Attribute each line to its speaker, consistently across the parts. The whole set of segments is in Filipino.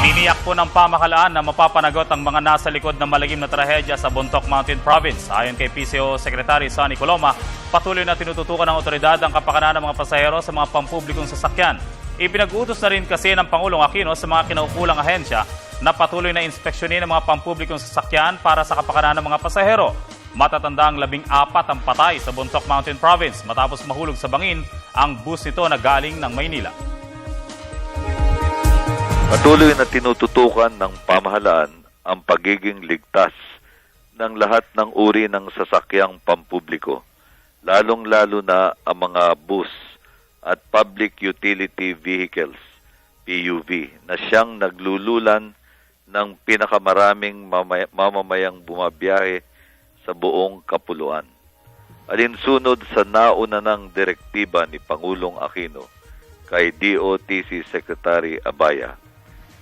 Speaker 1: Tiniyak po ng pamahalaan na mapapanagot ang mga nasa likod ng malagim na trahedya sa Bontoc Mountain Province. Ayon kay PCO Secretary Sonny Coloma, patuloy na tinututukan ng otoridad ang kapakanan ng mga pasahero sa mga pampublikong sasakyan. Ipinag-utos na rin kasi ng Pangulong Aquino sa mga kinaukulang ahensya na patuloy na inspeksyonin ang mga pampublikong sasakyan para sa kapakanan ng mga pasahero. Matatandang 14 ang patay sa Bontoc Mountain Province matapos mahulog sa bangin ang bus nito na galing ng Maynila.
Speaker 2: Patuloy na tinututukan ng pamahalaan ang pagiging ligtas ng lahat ng uri ng sasakyang pampubliko, lalong-lalo na ang mga bus at public utility vehicles, PUV, na siyang naglululan ng pinakamaraming mamamayang bumabiyahe sa buong kapuluan. Alinsunod sa nauna ng direktiba ni Pangulong Aquino kay DOTC Secretary Abaya,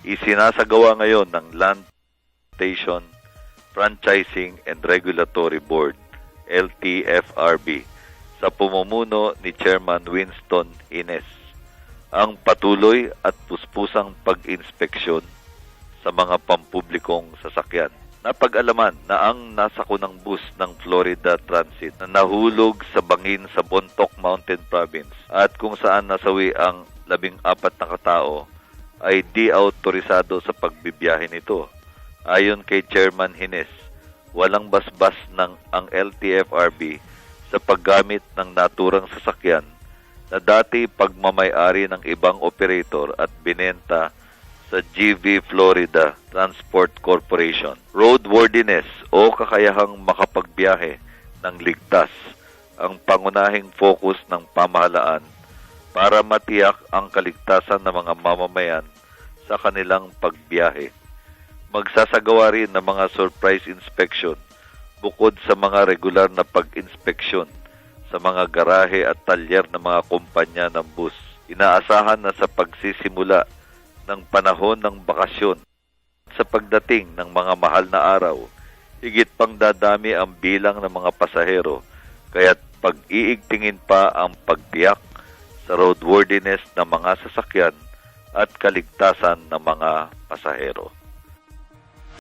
Speaker 2: isinasagawa ngayon ng Land Transportation Franchising and Regulatory Board, LTFRB, sa pumumuno ni Chairman Winston Ines, ang patuloy at puspusang pag-inspeksyon sa mga pampublikong sasakyan. Napag-alaman na ang nasakunang bus ng Florida Transit na nahulog sa bangin sa Bontoc Mountain Province at kung saan nasawi ang 14 na katao ay di-autorisado sa pagbibiyahe nito. Ayon kay Chairman Hines, walang basbas ng ang LTFRB sa paggamit ng naturang sasakyan na dati pagmamay-ari ng ibang operator at binenta sa GV Florida Transport Corporation. Roadworthiness o kakayahang makapagbiyahe ng ligtas ang pangunahing focus ng pamahalaan para matiyak ang kaligtasan ng mga mamamayan sa kanilang pagbiyahe. Magsasagawa rin ng mga surprise inspection bukod sa mga regular na pag-inspeksyon sa mga garahe at talyer ng mga kumpanya ng bus. Inaasahan na sa pagsisimula ng panahon ng bakasyon sa pagdating ng mga mahal na araw, higit pang dadami ang bilang ng mga pasahero, kaya't pag-iigtingin pa ang pagtiyak sa roadworthiness ng mga sasakyan at kaligtasan ng mga pasahero.